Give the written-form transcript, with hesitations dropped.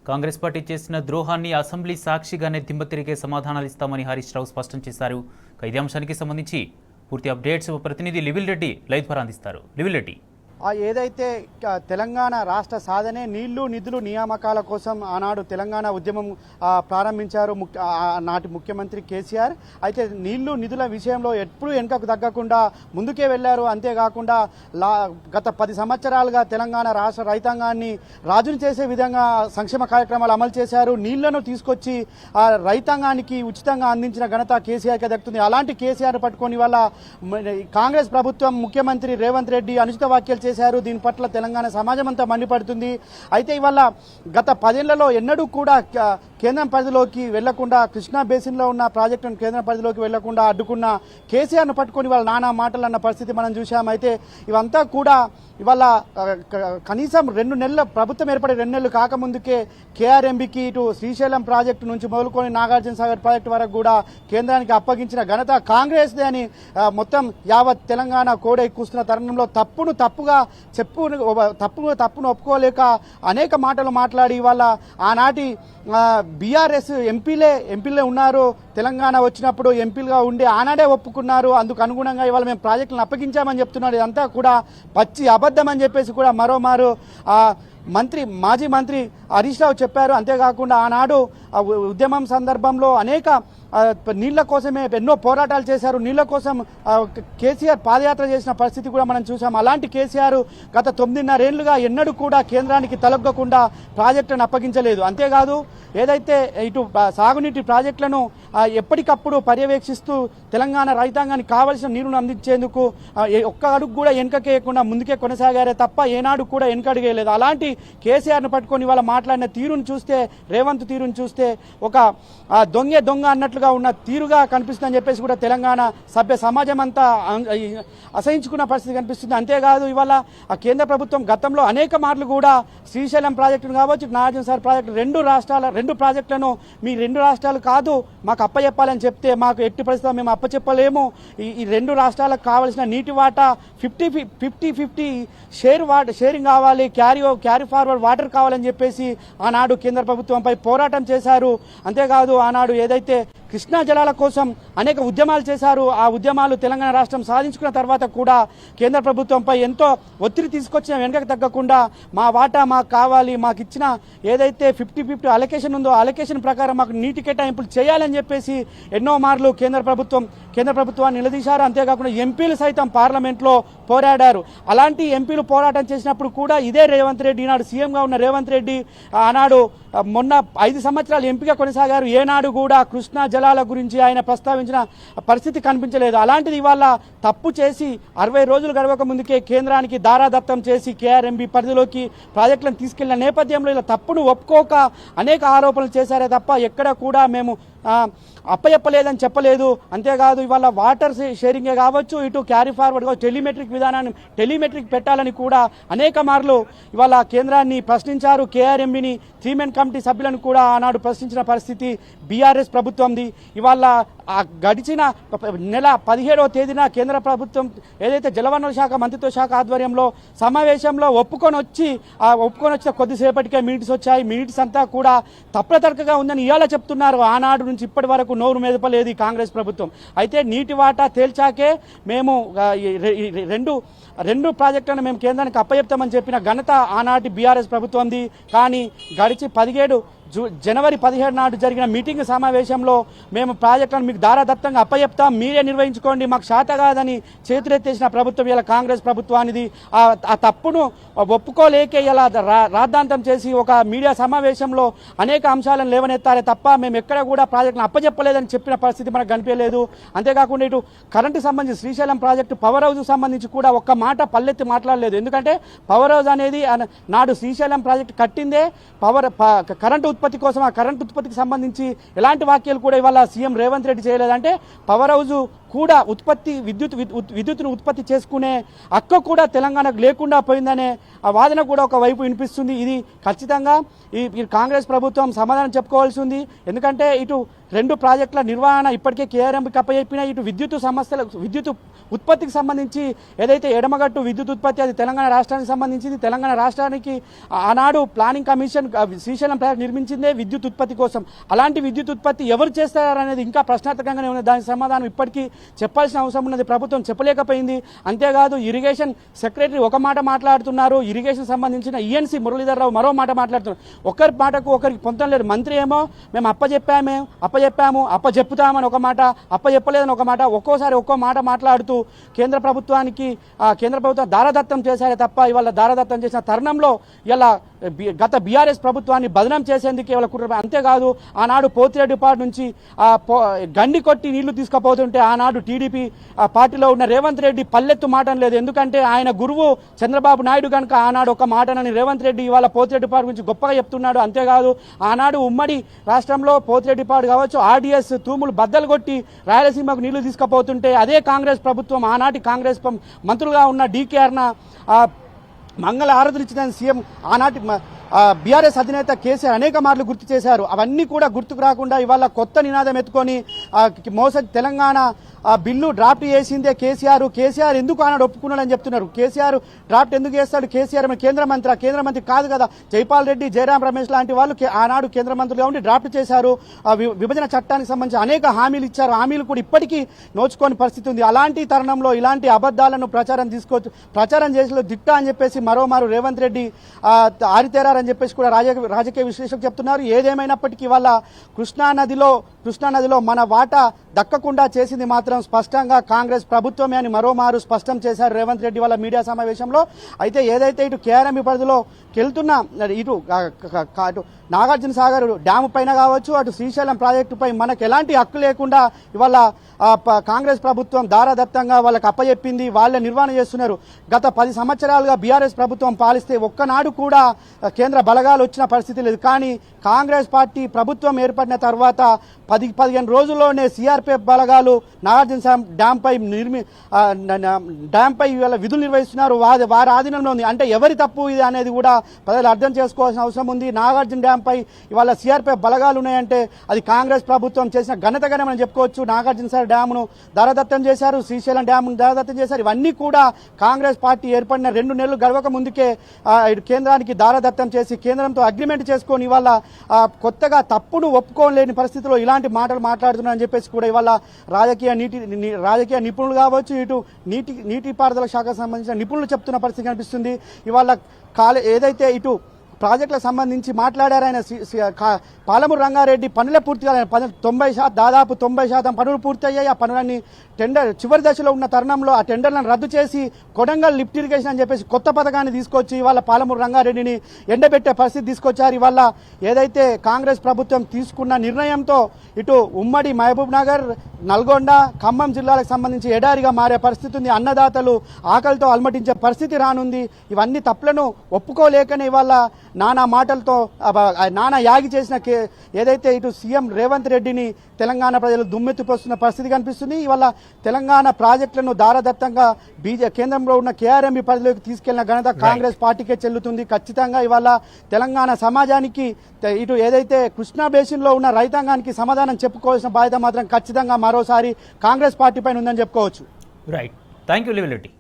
Congress party చేసిన ద్రోహాన్ని assembly సాక్షిగానే దిమ్మతిరిగే సమాధానాలు ఇస్తామని హరీష్ రావు స్పష్టం చేశారు. ఇదే అంశానికి సంబంధించి పూర్తి అప్డేట్స్ ప్రతినిధి లివిల్ రెడ్డి లైవ్ ద్వారా అందిస్తారు. లివిల్ రెడ్డి, ఏదైతే తెలంగాణ రాష్ట్ర సాధనే నీళ్లు నిధులు నియామకాల కోసం ఆనాడు తెలంగాణ ఉద్యమం ప్రారంభించారు నాటి ముఖ్యమంత్రి కేసీఆర్. అయితే నీళ్లు నిధుల విషయంలో ఎప్పుడు వెనుకకు తగ్గకుండా ముందుకే వెళ్లారు. అంతేకాకుండా గత 10 సంవత్సరాలుగా తెలంగాణ రాష్ట్ర రైతాంగాన్ని రాజుని చేసే విధంగా సంక్షేమ కార్యక్రమాలు అమలు చేశారు. నీళ్లను తీసుకొచ్చి రైతాంగానికి ఉచితంగా అందించిన ఘనత కేసీఆర్కే దక్కుతుంది. అలాంటి కేసీఆర్ పట్టుకొని వల్ల కాంగ్రెస్ ప్రభుత్వం ముఖ్యమంత్రి రేవంత్ రెడ్డి అనుచిత వ్యాఖ్యలు చేశారు. దీని పట్ల తెలంగాణ సమాజం అంతా మండిపడుతుంది. అయితే ఇవాళ గత 10 ఏళ్లలో ఎన్నడూ కూడా కేంద్రం పరిధిలోకి వెళ్లకుండా కృష్ణా బేసిన్లో ఉన్న ప్రాజెక్టును కేంద్రం పరిధిలోకి వెళ్లకుండా అడ్డుకున్న కేసీఆర్ను పట్టుకొని వాళ్ళ నానా మాటలు అన్న పరిస్థితి మనం చూసాం. అయితే ఇవంతా కూడా ఇవాళ కనీసం 2 నెలల ప్రభుత్వం ఏర్పడి 2 నెలలు కాకముందుకే కేఆర్ఎంబీకి ఇటు శ్రీశైలం ప్రాజెక్టు నుంచి మొదలుకొని నాగార్జున సాగర్ ప్రాజెక్టు వరకు కూడా కేంద్రానికి అప్పగించిన ఘనత కాంగ్రెస్దే అని మొత్తం యావత్ తెలంగాణ కోడై కూస్తున్న తరుణంలో తప్పును తప్పును ఒప్పుకోలేక అనేక మాటలు మాట్లాడి ఇవాళ ఆనాటి బీఆర్ఎస్ ఎంపీలే ఉన్నారు. తెలంగాణ వచ్చినప్పుడు ఎంపీలుగా ఉండి ఆనాడే ఒప్పుకున్నారు. అందుకు అనుగుణంగా ఇవాళ మేము ప్రాజెక్టులను అప్పగించామని చెప్తున్నారు. ఇదంతా కూడా పచ్చి అబద్ధం అని చెప్పేసి కూడా మరోమారు మాజీ మంత్రి హరీష్ రావు చెప్పారు. అంతేకాకుండా ఆనాడు ఉద్యమం సందర్భంలో అనేక నీళ్ల కోసమే ఎన్నో పోరాటాలు చేశారు. నీళ్ల కోసం కేసీఆర్ పాదయాత్ర చేసిన పరిస్థితి కూడా మనం చూసాం. అలాంటి కేసీఆర్ గత 9.5 ఏళ్లుగా ఎన్నడూ కూడా కేంద్రానికి తలొగ్గకుండా ప్రాజెక్టులను అప్పగించలేదు. అంతేకాదు ఏదైతే ఇటు సాగునీటి ప్రాజెక్టులను ఎప్పటికప్పుడు పర్యవేక్షిస్తూ తెలంగాణ రైతాంగానికి కావలసిన నీరును అందించేందుకు ఒక్క అడుగు కూడా వెనుకకేయకుండా ముందుకే కొనసాగారే తప్ప ఏనాడు కూడా వెనుకడుగేయలేదు. అలాంటి కేసీఆర్ను పట్టుకొని ఇవాళ మాట్లాడిన తీరును చూస్తే, రేవంత్ తీరును చూస్తే ఒక దొంగ అన్నట్లుగా ఉన్న తీరుగా కనిపిస్తుందని చెప్పేసి కూడా తెలంగాణ సభ్య సమాజం అంతా అసహించుకున్న పరిస్థితి కనిపిస్తుంది. అంతేకాదు ఇవాళ కేంద్ర ప్రభుత్వం గతంలో అనేక మార్లు కూడా శ్రీశైలం ప్రాజెక్టును కావచ్చు, నాగార్జున సాగర్ ప్రాజెక్టు 2 ప్రాజెక్టులను మీ 2 రాష్ట్రాలు కాదు మాకు అప్పచెప్పాలని చెప్తే మాకు ఎట్టి పరిస్థితుల్లో మేము అప్పచెప్పలేము. ఈ 2 రాష్ట్రాలకు కావాల్సిన నీటి వాటా 50-50 షేరింగ్ కావాలి, క్యారీ ఫార్వర్డ్ వాటర్ కావాలని చెప్పేసి ఆనాడు కేంద్ర ప్రభుత్వంపై పోరాటం చేశారు. అంతేకాదు ఆనాడు ఏదైతే కృష్ణా జలాల కోసం అనేక ఉద్యమాలు చేశారు. ఆ ఉద్యమాలు తెలంగాణ రాష్ట్రం సాధించుకున్న తర్వాత కూడా కేంద్ర ప్రభుత్వంపై ఎంతో ఒత్తిడి తీసుకొచ్చిన వెనుకకు తగ్గకుండా మా వాటా మాకు కావాలి, మాకు ఇచ్చిన ఏదైతే 50-50 అలొకేషన్ ఉందో అలొకేషన్ ప్రకారం మాకు నీటి కేటాయింపులు చేయాలని చెప్పేసి ఎన్నో మార్లు కేంద్ర ప్రభుత్వాన్ని నిలదీశారు. అంతేకాకుండా ఎంపీలు సైతం పార్లమెంట్లో పోరాడారు. అలాంటి ఎంపీలు పోరాటం చేసినప్పుడు కూడా ఇదే రేవంత్ రెడ్డి, ఈనాడు సీఎంగా ఉన్న రేవంత్ రెడ్డి ఆనాడు మొన్న 5 సంవత్సరాలు ఎంపీగా కొనసాగారు. ఏనాడు కూడా కృష్ణా జలాల గురించి ఆయన ప్రస్తావించిన పరిస్థితి కనిపించలేదు. అలాంటిది ఇవాళ తప్పు చేసి 60 రోజులు గడవక ముందుకే కేంద్రానికి దారాదత్తం చేసి కేఆర్ఎంబీ పరిధిలోకి ప్రాజెక్టులను తీసుకెళ్లిన నేపథ్యంలో ఇలా తప్పును ఒప్పుకోక అనేక ఆరోపణలు చేశారే తప్ప ఎక్కడ కూడా మేము అప్పచెప్పలేదని చెప్పలేదు. అంతేకాదు ఇవాళ వాటర్ షేరింగే కావచ్చు, ఇటు క్యారీ ఫార్వర్డ్ కావచ్చు, టెలిమెట్రిక్ పెట్టాలని కూడా అనేక మార్లు ఇవాళ కేంద్రాన్ని ప్రశ్నించారు. కేఆర్ఎంబీని 3 మెన్ కమిటీ సభ్యులను కూడా ఆనాడు ప్రశ్నించిన పరిస్థితి బీఆర్ఎస్ ప్రభుత్వంది. ఇవాళ గడిచిన నెల 17వ తేదీన కేంద్ర ప్రభుత్వం ఏదైతే జలవనరుల శాఖ మంత్రిత్వ శాఖ ఆధ్వర్యంలో సమావేశంలో ఒప్పుకొని వచ్చిన కొద్దిసేపటికే మినిట్స్ వచ్చాయి. మినిట్స్ అంతా కూడా తప్పతడకగా ఉందని ఇవాళ చెప్తున్నారు. ఆనాడు నుంచి ఇప్పటి వరకు నోరు మెదపలేదు ఈ కాంగ్రెస్ ప్రభుత్వం. అయితే నీటి వాటా తేల్చాకే మేము 2 ప్రాజెక్టులను మేము కేంద్రానికి అప్పచెప్తామని చెప్పిన ఘనత ఆనాటి బీఆర్ఎస్ ప్రభుత్వంది. కానీ గడిచి జనవరి 17 నాడు జరిగిన మీటింగ్ సమావేశంలో మేము ప్రాజెక్టులను మీకు దారాదత్తంగా అప్పచెప్తాం, మీరే నిర్వహించుకోండి, మాకు శాత కాదని చేతులెత్తేసిన ప్రభుత్వం ఇలా కాంగ్రెస్ ప్రభుత్వానిది. ఆ తప్పును ఒప్పుకోలేకే ఇలా రాద్ధాంతం చేసి ఒక మీడియా సమావేశంలో అనేక అంశాలను లేవనెత్తారే తప్ప మేము ఎక్కడ కూడా ప్రాజెక్టులను అప్పచెప్పలేదని చెప్పిన పరిస్థితి మనకు కనిపించలేదు. అంతేకాకుండా ఇటు కరెంటు సంబంధించి శ్రీశైలం ప్రాజెక్టు పవర్ హౌస్ సంబంధించి కూడా ఒక్క మాట పల్లెత్తి మాట్లాడలేదు. ఎందుకంటే పవర్ హౌస్ అనేది నాడు శ్రీశైలం ప్రాజెక్టు కట్టిందే కరెంటు ఉత్పత్తి కోసం. ఆ కరెంటు ఉత్పత్తికి సంబంధించి ఎలాంటి వ్యాఖ్యలు కూడా ఇవాళ సీఎం రేవంత్ రెడ్డి చేయలేదంటే పవర్ హౌస్ కూడా విద్యుత్తును ఉత్పత్తి చేసుకునే హక్కు కూడా తెలంగాణకు లేకుండా పోయిందనే ఆ వాదన కూడా ఒకవైపు వినిపిస్తుంది. ఇది ఖచ్చితంగా ఈ కాంగ్రెస్ ప్రభుత్వం సమాధానం చెప్పుకోవాల్సి ఉంది. ఎందుకంటే ఇటు 2 ప్రాజెక్టుల నిర్వహణ ఇప్పటికే కేఆర్ఎంకి అప్పచెప్పిన, ఇటు విద్యుత్ ఉత్పత్తికి సంబంధించి ఏదైతే ఎడమగట్టు విద్యుత్ ఉత్పత్తి అది తెలంగాణ రాష్ట్రానికి సంబంధించింది. తెలంగాణ రాష్ట్రానికి ఆనాడు ప్లానింగ్ కమిషన్ శ్రీశైలం ప్రాజెక్ట్ నిర్మించిందే విద్యుత్ ఉత్పత్తి కోసం. అలాంటి విద్యుత్ ఉత్పత్తి ఎవరు చేస్తారనేది ఇంకా ప్రశ్నార్థకంగానే ఉన్నది. దానికి సమాధానం ఇప్పటికీ చెప్పాల్సిన అవసరం ఉన్నది, ప్రభుత్వం చెప్పలేకపోయింది. అంతేకాదు ఇరిగేషన్ సెక్రటరీ ఒక మాట మాట్లాడుతున్నారు, ఇరిగేషన్ సంబంధించిన ఈఎన్సీ మురళీధర్ రావు మరో మాట మాట్లాడుతున్నారు. ఒకరి మాటకు ఒకరికి పొంతం లేదు. మంత్రి ఏమో మేము అప్పచెప్పాము అప్పచెప్పుతామని ఒక మాట, అప్పచెప్పలేదని ఒక మాట, ఒక్కోసారి ఒక్కో మాట మాట్లాడుతూ కేంద్ర ప్రభుత్వం దారదత్తం చేశారే తప్ప ఇవాళ దారదత్తం చేసిన తరుణంలో ఇలా గత బీఆర్ఎస్ ప్రభుత్వాన్ని బదనం చేసేందుకు ఇవాళ కుట్ర. అంతేకాదు ఆనాడు పోతిరెడ్డిపాడు నుంచి గండి కొట్టి నీళ్లు తీసుకుపోతుంటే ఆనాడు టీడీపీ పార్టీలో ఉన్న రేవంత్ రెడ్డి పల్లెత్తు మాటం లేదు. ఎందుకంటే ఆయన గురువు చంద్రబాబు నాయుడు కనుక ఆనాడు ఒక మాటనని రేవంత్ రెడ్డి ఇవాళ పోతిరెడ్డిపాడు గురించి గొప్పగా చెప్తున్నాడు. అంతేకాదు ఆనాడు ఉమ్మడి రాష్ట్రంలో పోతిరెడ్డిపాడు కావచ్చు ఆర్డీఎస్ తూములు బద్దలు కొట్టి రాయలసీమకు నీళ్లు తీసుకుపోతుంటే అదే కాంగ్రెస్ ప్రభుత్వం ఆనాటి కాంగ్రెస్ మంత్రులుగా ఉన్న డీకేఆర్న మంగళ ఆరాధన ఇచ్చిన సీఎం ఆనాటి బీఆర్ఎస్ అధినేత కేసీఆర్ అనేక మార్లు గుర్తు చేశారు. అవన్నీ కూడా గుర్తుకు రాకుండా ఇవాళ కొత్త నినాదం ఎత్తుకొని తెలంగాణ బిల్లు డ్రాఫ్ట్ చేసిందే కేసీఆర్ ఎందుకు ఆనాడు ఒప్పుకున్నాడని చెప్తున్నారు. కేసీఆర్ డ్రాఫ్ట్ ఎందుకు చేస్తాడు? కేసీఆర్ కేంద్ర మంత్రి కాదు కదా. జైపాల్ రెడ్డి, జయరాం రమేష్ లాంటి వాళ్ళు ఆనాడు కేంద్ర మంత్రులుగా ఉండి డ్రాఫ్ట్ చేశారు. విభజన చట్టానికి సంబంధించి అనేక హామీలు ఇచ్చారు. హామీలు కూడా ఇప్పటికీ నోచుకోని పరిస్థితి ఉంది. అలాంటి తరుణంలో ఇలాంటి అబద్ధాలను ప్రచారం చేసిన దిట్ట అని చెప్పేసి మరోమారు రేవంత్ రెడ్డి ఆరితేరారని చెప్పేసి కూడా రాజకీయ విశ్లేషకులు చెప్తున్నారు. ఏదేమైనప్పటికీ వాళ్ళ కృష్ణా నదిలో మన వాటా దక్కకుండా చేసింది మాత్రం స్పష్టంగా కాంగ్రెస్ ప్రభుత్వమే అని మరోమారు స్పష్టం చేశారు రేవంత్ రెడ్డి వాళ్ళ మీడియా సమావేశంలో. అయితే ఏదైతే ఇటు కేఆర్ఎంబీ పరిధిలో వెళ్తున్న ఇటు నాగార్జున సాగర్ డ్యాము పైన కావచ్చు, అటు శ్రీశైలం ప్రాజెక్టుపై మనకు ఎలాంటి హక్కు లేకుండా ఇవాళ కాంగ్రెస్ ప్రభుత్వం దారదత్తంగా వాళ్ళకి అప్పచెప్పింది, వాళ్ళే నిర్వహణ చేస్తున్నారు. గత 10 సంవత్సరాలుగా బీఆర్ఎస్ ప్రభుత్వం పాలిస్తే ఒక్కనాడు కూడా కేంద్ర బలగాలు వచ్చిన పరిస్థితి లేదు. కానీ కాంగ్రెస్ పార్టీ ప్రభుత్వం ఏర్పడిన తర్వాత 10-15 రోజుల్లోనే సిఆర్పిఎఫ్ బలగాలు నాగార్జున డ్యాంపై ఇవాళ విధులు నిర్వహిస్తున్నారు. వారి ఆధీనంలో ఉంది. అంటే ఎవరి తప్పు ఇది అనేది కూడా ప్రజలు అర్థం చేసుకోవాల్సిన అవసరం ఉంది. నాగార్జున డ్యాంపై ఇవాళ సిఆర్పిఎఫ్ బలగాలు ఉన్నాయంటే అది కాంగ్రెస్ ప్రభుత్వం చేసిన ఘనతగానే మనం చెప్పుకోవచ్చు. నాగార్జున సాగర్ డ్యామును దారదత్తం చేశారు, శ్రీశైలం డ్యామును దారదత్తం చేశారు. ఇవన్నీ కూడా కాంగ్రెస్ పార్టీ ఏర్పడిన 2 నెలలు గడవక ముందుకే కేంద్రానికి దారదత్తం చేసి కేంద్రంతో అగ్రిమెంట్ చేసుకొని ఇవాళ కొత్తగా తప్పును ఒప్పుకోలేని పరిస్థితిలో ఇలాంటి మాటలు మాట్లాడుతున్నారని చెప్పేసి కూడా ఇవాళ రాజకీయ నిపుణులు కావచ్చు, ఇటు నీటిపారుదల శాఖకు సంబంధించిన నిపుణులు చెప్తున్న పరిస్థితి కనిపిస్తుంది. ఇవాళ ఏదైతే ఇటు ప్రాజెక్టులకు సంబంధించి మాట్లాడారు పాలమూరు రంగారెడ్డి పనులే పూర్తి కాలేదు. దాదాపు 90% పనులు పూర్తయ్యాయి. ఆ పనులన్నీ టెండర్ చివరి దశలో ఉన్న తరుణంలో ఆ టెండర్లను రద్దు చేసి కొడంగల్ లిఫ్ట్ ఇరిగేషన్ అని చెప్పేసి కొత్త పథకాన్ని తీసుకొచ్చి ఇవాళ పాలమూరు రంగారెడ్డిని ఎండబెట్టే పరిస్థితి తీసుకొచ్చారు. ఇవాళ ఏదైతే కాంగ్రెస్ ప్రభుత్వం తీసుకున్న నిర్ణయంతో ఇటు ఉమ్మడి మహబూబ్ నగర్, నల్గొండ, ఖమ్మం జిల్లాలకు సంబంధించి ఎడారిగా మారే పరిస్థితి ఉంది. అన్నదాతలు ఆకలితో అలమటించే పరిస్థితి రానుంది. ఇవన్నీ తప్పులను ఒప్పుకోలేకనే ఇవాళ నానా మాటలతో నానా యాగి చేసిన ఏదైతే ఇటు సీఎం రేవంత్ రెడ్డిని తెలంగాణ ప్రజలు దుమ్మెత్తిపోస్తున్న పరిస్థితి కనిపిస్తుంది. ఇవాళ తెలంగాణ ప్రాజెక్టులను దారదత్తంగా కేంద్రంలో ఉన్న కేఆర్ఎంబీ పరిధిలోకి తీసుకెళ్లిన ఘనత కాంగ్రెస్ పార్టీకే చెల్లుతుంది. ఖచ్చితంగా ఇవాళ తెలంగాణ సమాజానికి ఇటు ఏదైతే కృష్ణా బేసిన్లో ఉన్న రైతాంగానికి సమాధానం చెప్పుకోవాల్సిన బాధ్యత మాత్రం ఖచ్చితంగా మరోసారి కాంగ్రెస్ పార్టీ పైన ఉందని చెప్పుకోవచ్చు. రైట్, థ్యాంక్ యూ లివిల్ రెడ్డి.